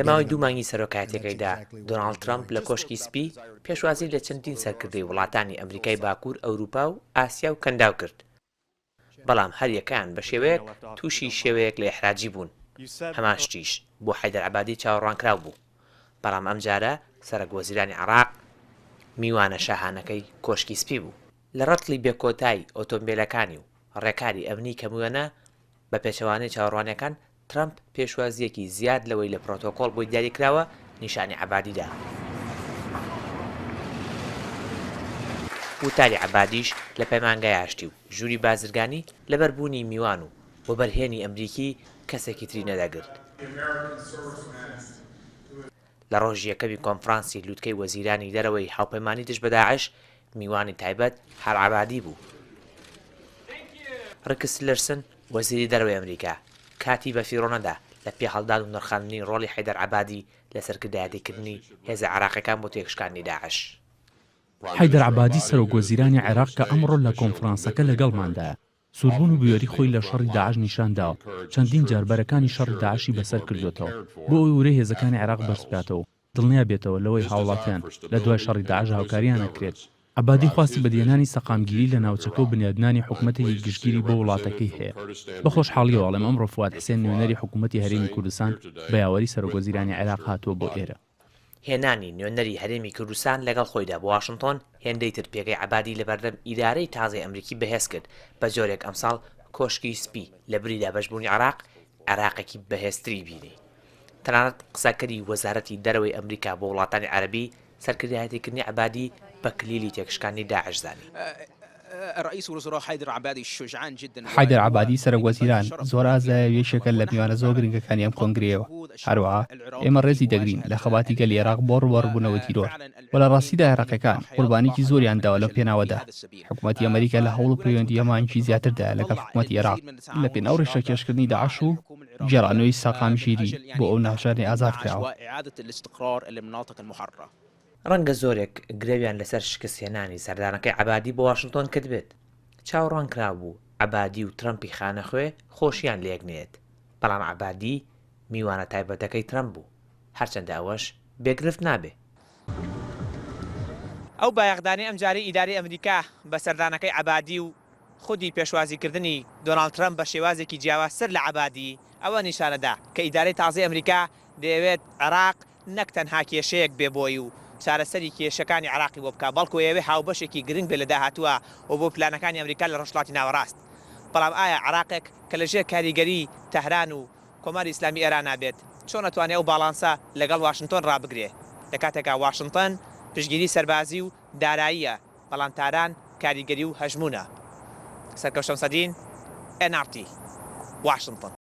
لەماوەی دوو مانگی سەرۆکایەتەکەیدا دۆناڵد ترامپ لە کۆشکی سپی پێشوازی لە چەندین سەرکردەی وڵاتانی ئەمریکای باکوور، ئەوروپا و ئاسیا و کەنداو کرد، بەڵام هەر یەکان بە شێوەیەک تووشی شێوەیەک لە ئیحراجی بوون. هەمان شتیش بۆ حەیدەر عەبادی چاوەڕوانکراو بوو، بەڵام ئەم جارە سەرۆکوەزیرانی عێراق میوانە شاهانەکەی کۆشکی سپی بوو. لە ڕەتڵی بێکۆتایی ئۆتۆمبیلەکانی و ڕێکاری ئەمنی کەمووەنە بە پێچەوانەی چاوەڕوانیەکان ترامپ پێشوازیەکی زیاد لەوەی لە پرۆتۆکۆڵ بۆی دیاریکراوە نیشانی عەبادیدا. وتاری عەبادیش لە پەیمانگای ئاشتی و ژووری بازرگانی لەبەربوونی میوان و بۆ بەرهێنی ئەمریکی کەسێکی تری نەدەگرت. لە ڕۆژی یەکەمی کۆنفرانسی لووتکەی وەزیرانی دەرەوەی هاوپەیمانی دژ بە داعش میوانی تایبەت هەر عەبادی بوو. ڕێکس تیلەرسن وەزیری دەرەوەی ئەمریکا کاتی بە فیڕۆنەدا لە پێهەڵدان و نرخاندنی ڕۆڵی حەیدەر عەبادی لە سەرکردایەتیکردنی هێزە عێراقیەکان بۆ تێکشکاندنی داعش. حەیدەر عەبادی سەرۆکوەزیرانی عێراق کە ئەمڕۆ لە کۆنفرانسەکە لەگەڵماندایە سووربوون و بوێری خۆی لە شەڕی داعش نیشانداوە، چەندین جاربەرەکانی شەڕی داعشی بەسەر کردوێتەوە بۆ ئەوی وورەی هێزەکانی عێراق بەرزبکاتەوە دڵنیا بێتەوە لەوەی هاوڵاتیان لە دوای شەڕی داعش هاوکاریان نەکرێت. عەبادی خواستی بەدێنانی سەقامگیری لە ناوچەکە و بنیادنانی حکوومەتێکی گشتگیری بۆ وڵاتەکەی هەیە. بە خۆشحاڵیەوە ئەڵێم ئەمڕۆ فواد حسێن نوێنەری حکوومەتی هەرێمی کوردستان بە یاوەری سەرۆکوەزیرانی عێراق هاتووە بۆ ئێرە. هێنانی نوێنەری هەرێمی کوردستان لەگەڵ خۆیدا بە واشنگتۆن هێندەی تر پێگەی عەبادی لەبەردەم ئیدارەی تازەی ئەمریکی بەهێز کرد بە جۆرێک ئەمساڵ کۆشکی سپی لە بریدا بەشبوونی عێراقێکی بەهێزتری بینی. تەنانەت قسەکەری وەزارەتی دەرەوەی ئەمریکا بۆ وڵاتانی عەرەبی سەرکردایەتیکردنی عەبادی بە کلیلی تێکشکاندنی داعش زانی. حەیدەر عەبادی سەرۆکوەزیران زۆر ئازایە یەکێکە لە میوانە زۆر گرنگەکانی ئەم کۆنگرەوە. هەروەها ئێمە ڕێزی دەگرین لە خەباتی گەلی عێراق بۆ ڕوبەڕووبوونەوە تیرۆر و لە ڕاستیدا عێراقیەکان قوربانیی زۆریان داوە لە پێناوەدا. حکوومەتی ئەمریکا لە هەوڵ و پەیوەندی ئەمانکی زیاتردا لەگەڵ حکوومەتی عێراق لە پێناو ڕێشەکێشکردنی داعش و گێڕانەوەی سەقامگیری بۆ ئەو ناوچانەی ئازاد کراوە. ڕەنگە زۆرێک گرێویان لەسەر شکستهێنانی سەردانەکەی عەبادی بۆ واشنگتۆن کرد بێت. چاوەڕوان کرابوو عەبادی و ترەمپی خانەخوێ خۆشیان لێکنێت، بەڵام عەبادی میوانە تایبەتەکەی ترەمپ بوو، هەرچەندە ئەوەش بێگرفت نابێ. ئەو بایەخدانی ئەمجاری ئیداری ئەمریکا بە سەردانەکەی عەبادی و خودی پێشوازیکردنی دۆناڵد ترەمپ بە شێوازێکی جیاوازتر لە عەبادی ئەوە نیشانەدا کە ئیدارەی تازەی ئەمریکا دەیەوێت عێراق نەک تەنها کێشەیەک بێبۆی و چارەسەری کێشەکانی عێراقی بۆ بکە، بەڵکو ئەوێ هاوبەشێکی گرنگ بێ لە داهاتووە و بۆ پلانەکانی ئەمریکا لە ڕۆژهەڵاتی ناوەڕاست. بەڵام ئایا عێراقێک کە لەژێر کاریگەری تەهران و کۆماری ئیسلامی ئێران نابێت چۆن ئەتوانێت ئەو باڵانسە لەگەڵ واشنگتۆن ڕابگرێ لە کاتێکا واشنگتۆن پشتگیری سەربازی و داراییە، بەڵام تاران کاریگەری و هەژمونە. سەرکەوشەم سەدین NRT واشنگتۆن.